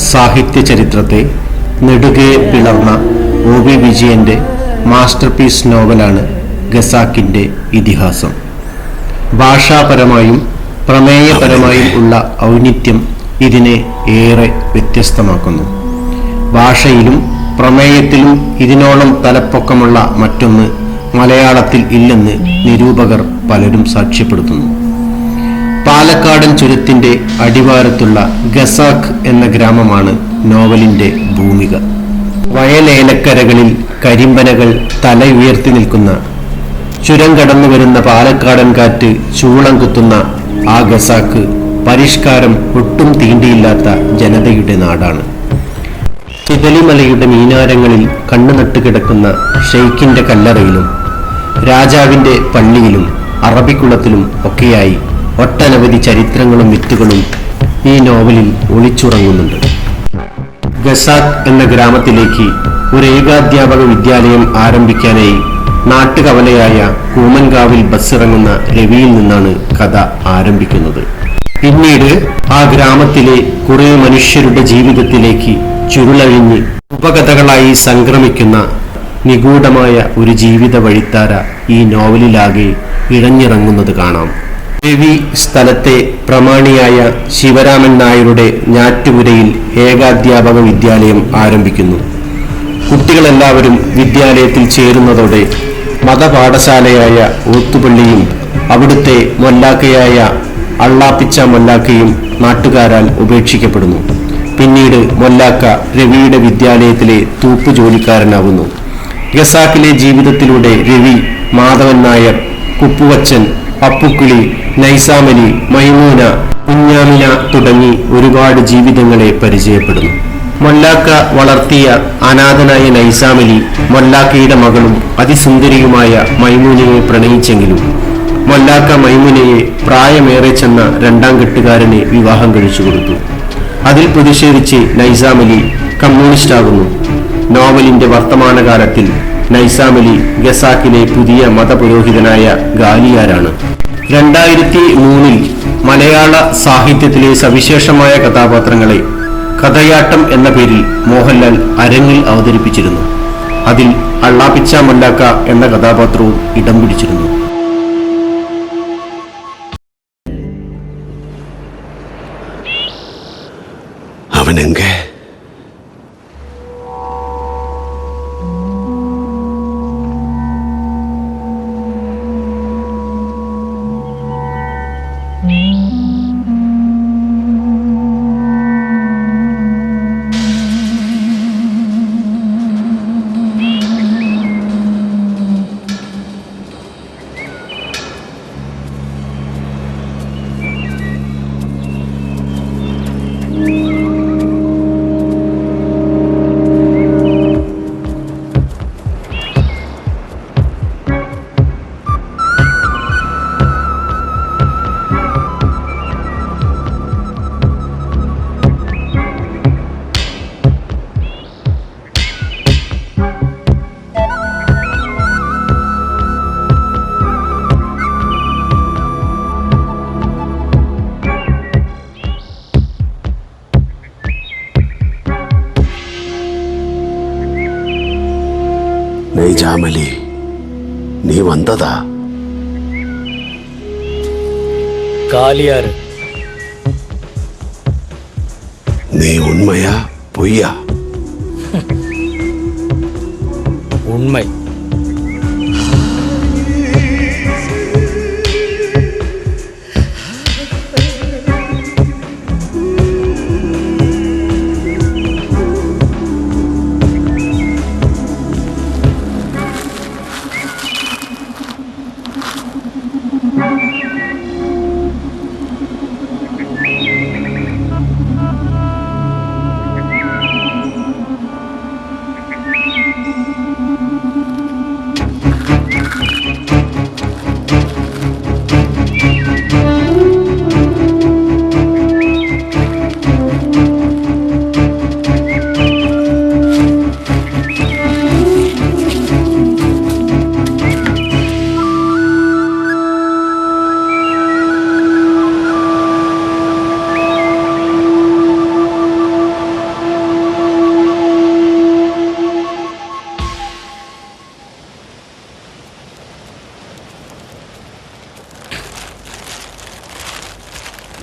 സാഹിത്യ ചരിത്രത്തെ നെടുകെ പിളർന്ന ഒ.വി. വിജയന്റെ മാസ്റ്റർപീസ് നോവലാണ് ഖസാക്കിന്റെ ഇതിഹാസം. ഭാഷാപരമായും പ്രമേയപരമായും ഉള്ള ഔന്നിത്യം ഇതിനെ ഏറെ വ്യത്യസ്തമാക്കുന്നു. ഭാഷയിലും പ്രമേയത്തിലും ഇതിനോളം തലപ്പൊക്കമുള്ള മറ്റൊന്ന് മലയാളത്തിൽ ഇല്ലെന്ന് നിരൂപകർ പലരും സാക്ഷ്യപ്പെടുത്തുന്നു. പാലക്കാടൻ ചുരത്തിന്റെ അടിവാരത്തുള്ള ഖസാക്ക് എന്ന ഗ്രാമമാണ് നോവലിന്റെ ഭൂമിക. വയലേലക്കരകളിൽ കരിമ്പനകൾ തല ഉയർത്തി നിൽക്കുന്ന, ചുരം കടന്നു വരുന്ന പാലക്കാടൻ കാറ്റ് ചൂളം കുത്തുന്ന ആ ഖസാക്ക് പരിഷ്കാരം ഒട്ടും തീണ്ടിയില്ലാത്ത ജനതയുടെ നാടാണ്. ചിതലിമലയുടെ മീനാരങ്ങളിൽ കണ്ണുനട്ട് കിടക്കുന്ന ഷെയ്ഖിന്റെ കല്ലറയിലും രാജാവിന്റെ പള്ളിയിലും അറബിക്കുളത്തിലും ഒക്കെയായി ഒട്ടനവധി ചരിത്രങ്ങളും മിത്തുകളും ഈ നോവലിൽ ഒളിച്ചുറങ്ങുന്നുണ്ട്. ഖസാക്ക് എന്ന ഗ്രാമത്തിലേക്ക് ഒരു ഏകാധ്യാപക വിദ്യാലയം ആരംഭിക്കാനായി നാട്ടുകവലയായ കൂമൻകാവിൽ ബസ്സിറങ്ങുന്ന രവിയിൽ നിന്നാണ് കഥ ആരംഭിക്കുന്നത്. പിന്നീട് ആ ഗ്രാമത്തിലെ കുറെ മനുഷ്യരുടെ ജീവിതത്തിലേക്ക് ചുരുളഴിഞ്ഞ് ഉപകഥകളായി സംക്രമിക്കുന്ന നിഗൂഢമായ ഒരു ജീവിത വഴിത്താര ഈ നോവലിലാകെ ഇഴഞ്ഞിറങ്ങുന്നത് കാണാം. രവി സ്ഥലത്തെ പ്രമാണിയായ ശിവരാമൻ നായരുടെ ഞാറ്റുപുരയിൽ ഏകാധ്യാപക വിദ്യാലയം ആരംഭിക്കുന്നു. കുട്ടികളെല്ലാവരും വിദ്യാലയത്തിൽ ചേരുന്നതോടെ മതപാഠശാലയായ ഓത്തുപള്ളിയും അവിടുത്തെ മൊല്ലാക്കയായ അള്ളാപ്പിച്ച മൊല്ലാക്കയും നാട്ടുകാരാൽ ഉപേക്ഷിക്കപ്പെടുന്നു. പിന്നീട് മൊല്ലാക്ക രവിയുടെ വിദ്യാലയത്തിലെ തൂപ്പു ജോലിക്കാരനാകുന്നു. ഖസാക്കിലെ ജീവിതത്തിലൂടെ രവി മാധവൻ നായർ, കുപ്പുവച്ചൻ, അപ്പുക്കിളി, നൈസാമലി, മൈമൂന, കുഞ്ഞാമിന തുടങ്ങി ഒരുപാട് ജീവിതങ്ങളെ പരിചയപ്പെടുന്നു. മൊല്ലാക്ക വളർത്തിയ അനാഥനായ നൈസാമലി മൊല്ലാക്കയുടെ മകളും അതിസുന്ദരിയുമായ മൈമൂനയെ പ്രണയിച്ചെങ്കിലും മൊല്ലാക്ക മൈമൂനയെ പ്രായമേറെ ചെന്ന രണ്ടാം കെട്ടുകാരനെ വിവാഹം കഴിച്ചു കൊടുത്തു. അതിൽ പ്രതിഷേധിച്ച് നൈസാമലി കമ്മ്യൂണിസ്റ്റാകുന്നു. നോവലിന്റെ വർത്തമാനകാലത്തിൽ നൈസാമലി ഖസാക്കിലെ പുതിയ മതപുരോഹിതനായ ഗാലിയാരാണ്. 2003 മലയാള സാഹിത്യത്തിലെ സവിശേഷമായ കഥാപാത്രങ്ങളെ കഥയാട്ടം എന്ന പേരിൽ മോഹൻലാൽ അരങ്ങിൽ അവതരിപ്പിച്ചിരുന്നു. അതിൽ അള്ളാപ്പിച്ച മൊല്ലാക്ക എന്ന കഥാപാത്രവും ഇടം പിടിച്ചിരുന്നു. അവനെങ്ക நெய்ஜாமலி, நீ வந்ததா? காலியாரு, நீ உண்மையா பொய்யா? உண்மை.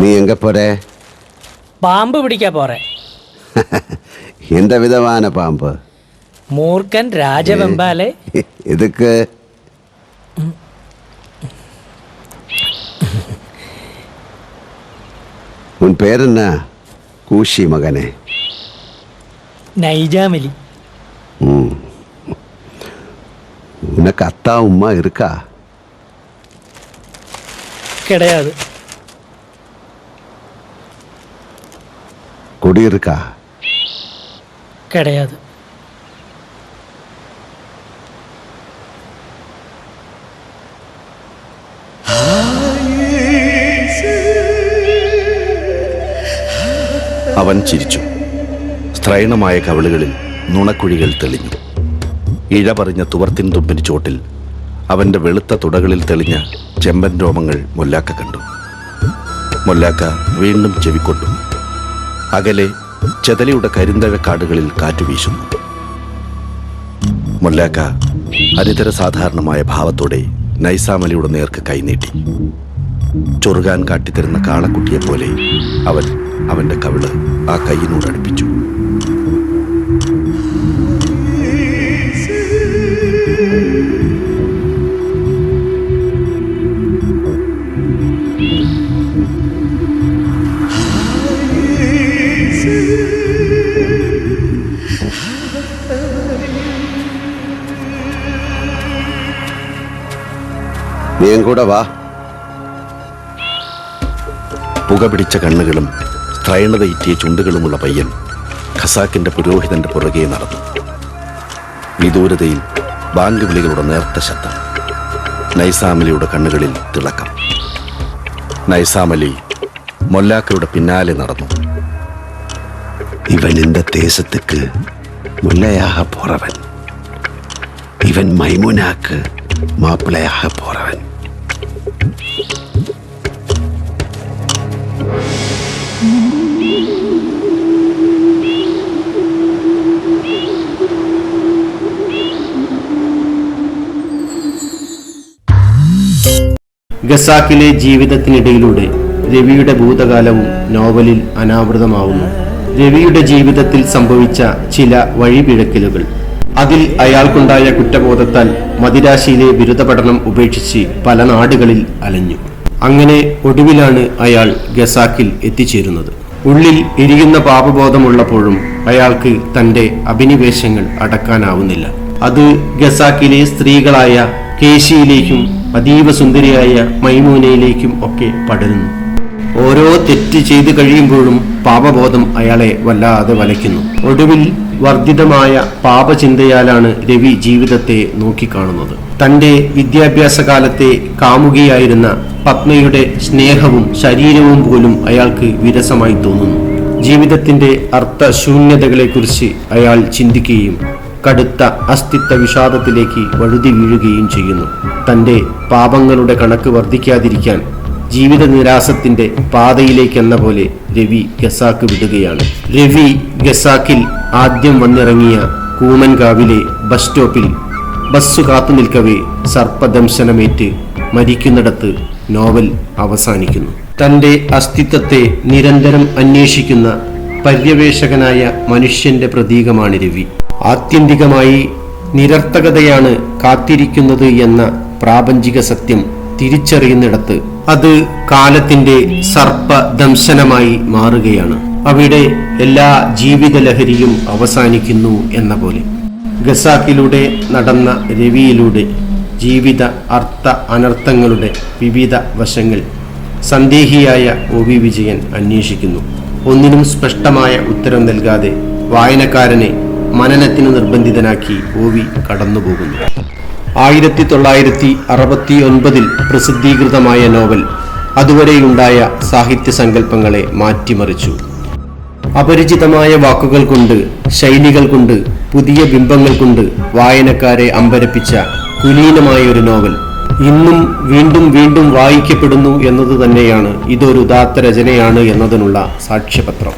நீ எங்க போற? പാമ്പ് പിടിക്കാ പോറേ. எந்த விதமான பாம்பு? മൂർഖൻ രാജവെമ്പാലെ. எதுக்கு? உன் பேர் என்ன? கூஷி மகனே. നൈജാമലി. உனக்கு அத்தா உம்மா இருக்கா? கிடையாது. கொடி இருக்கா? கிடையாது. അവൻ ചിരിച്ചു. സ്ത്രൈണമായ കവിളുകളിൽ നുണക്കുഴികൾ തെളിഞ്ഞു. ഇഴപറിഞ്ഞ തുവർത്തിൻ തുമ്പിന് ചോട്ടിൽ അവൻ്റെ വെളുത്ത തുടകളിൽ തെളിഞ്ഞ ചെമ്പൻ രോമങ്ങൾ മൊല്ലാക്ക കണ്ടു. മൊല്ലാക്ക വീണ്ടും ചെവിക്കൊണ്ടു. അകലെ ചെതലിയുടെ കരിന്തഴ കാടുകളിൽ കാറ്റുവീശുന്നു. മൊല്ലാക്ക അനിതര സാധാരണമായ ഭാവത്തോടെ നൈസാമലിയുടെ നേർക്ക് കൈനീട്ടി. ചൊറുകാൻ കാട്ടിത്തരുന്ന കാളക്കുട്ടിയെപ്പോലെ അവൻ അവൻ്റെ കവിള് ആ കൈയിനോട് അടുപ്പിച്ചു. നീ കൂടെ വാ. പുക പിടിച്ച കണ്ണുകളും സ്ത്രൈണതയിറ്റിയ ചുണ്ടുകളുമുള്ള പയ്യൻ ഖസാക്കിന്റെ പുരോഹിതന്റെ പുറകെ നടന്നു. വിദൂരതയിൽ ബാങ്ക് വിളികളുടെ നേർത്ത ശബ്ദം. നൈസാമലിയുടെ കണ്ണുകളിൽ തിളക്കം. നൈസാമലി മൊല്ലാക്കയുടെ പിന്നാലെ നടന്നു. ഇവൻ இந்த தேசத்துக்கு முல்லையாக போறவன். இவன் மைமுனாக்கு மாப்பிள்ளையாக போறவன். ഖസാക്കിലെ ജീവിതത്തിനിടയിലൂടെ രവിയുടെ ഭൂതകാലവും നോവലിൽ അനാവൃതമാവുന്നു. രവിയുടെ ജീവിതത്തിൽ സംഭവിച്ച ചില വഴിപിഴക്കലുകൾ, അതിൽ അയാൾക്കുണ്ടായ കുറ്റബോധത്താൽ മദിരാശിയിലെ ബിരുദ പഠനം ഉപേക്ഷിച്ച് പല നാടുകളിൽ അലഞ്ഞു. അങ്ങനെ ഒടുവിലാണ് അയാൾ ഖസാക്കിൽ എത്തിച്ചേരുന്നത്. ഉള്ളിൽ എരിയുന്ന പാപബോധമുള്ളപ്പോഴും അയാൾക്ക് തന്റെ അഭിനിവേശങ്ങൾ അടക്കാനാവുന്നില്ല. അത് ഖസാക്കിലെ സ്ത്രീകളായ കേശിയിലേക്കും അതീവ സുന്ദരിയായ മൈമൂനയിലേക്കും ഒക്കെ പടരുന്നു. ഓരോ തെറ്റ് ചെയ്തു കഴിയുമ്പോഴും പാപബോധം അയാളെ വല്ലാതെ വലയ്ക്കുന്നു. ഒടുവിൽ വർദ്ധിതമായ പാപചിന്തയാലാണ് രവി ജീവിതത്തെ നോക്കിക്കാണുന്നത്. തന്റെ വിദ്യാഭ്യാസ കാലത്തെ കാമുകിയായിരുന്ന പത്മയുടെ സ്നേഹവും ശരീരവും പോലും അയാൾക്ക് വിരസമായി തോന്നുന്നു. ജീവിതത്തിന്റെ അർത്ഥശൂന്യതകളെക്കുറിച്ച് അയാൾ ചിന്തിക്കുകയും കടുത്ത അസ്തിത്വ വിഷാദത്തിലേക്ക് വഴുതി വീഴുകയും ചെയ്യുന്നു. തന്റെ പാപങ്ങളുടെ കണക്ക് വർദ്ധിക്കാതിരിക്കാൻ ജീവിത നിരാസത്തിന്റെ പാതയിലേക്കെന്ന പോലെ രവി ഖസാക്ക് വിടുകയാണ്. രവി ഖസാക്കിൽ ആദ്യം വന്നിറങ്ങിയ കൂമൻകാവിലെ ബസ് സ്റ്റോപ്പിൽ ബസ് കാത്തു നിൽക്കവേ സർപ്പദംശനമേറ്റ് മരിക്കുന്നിടത്ത് നോവൽ അവസാനിക്കുന്നു. തന്റെ അസ്തിത്വത്തെ നിരന്തരം അന്വേഷിക്കുന്ന പര്യവേഷകനായ മനുഷ്യന്റെ പ്രതീകമാണ് രവി. ആത്യന്തികമായി നിരർത്ഥകതയാണ് കാത്തിരിക്കുന്നത് എന്ന പ്രാപഞ്ചിക സത്യം തിരിച്ചറിയുന്നിടത്ത് അത് കാലത്തിന്റെ സർപ്പദംശനമായി മാറുകയാണ്. അവിടെ എല്ലാ ജീവിത ലഹരിയും അവസാനിക്കുന്നു എന്ന പോലെ. ഖസാക്കിലൂടെ നടന്ന രവിയിലൂടെ ജീവിത അർത്ഥ അനർത്ഥങ്ങളുടെ വിവിധ വശങ്ങൾ സന്ദേഹിയായ OV വിജയൻ അന്വേഷിക്കുന്നു. ഒന്നിനും സ്പഷ്ടമായ ഉത്തരം നൽകാതെ വായനക്കാരനെ മനനത്തിന് നിർബന്ധിതനാക്കി OV കടന്നുപോകുന്നു. 1969 പ്രസിദ്ധീകൃതമായ നോവൽ അതുവരെയുണ്ടായ സാഹിത്യ സങ്കല്പങ്ങളെ മാറ്റിമറിച്ചു. അപരിചിതമായ വാക്കുകൾ കൊണ്ട്, ശൈലികൾ കൊണ്ട്, പുതിയ ബിംബങ്ങൾ കൊണ്ട് വായനക്കാരെ അമ്പരപ്പിച്ച കുലീനമായ ഒരു നോവൽ ഇന്നും വീണ്ടും വീണ്ടും വായിക്കപ്പെടുന്നു എന്നത് തന്നെയാണ് ഇതൊരു ഉദാത്ത രചനയാണ് എന്നതിനുള്ള സാക്ഷ്യപത്രം.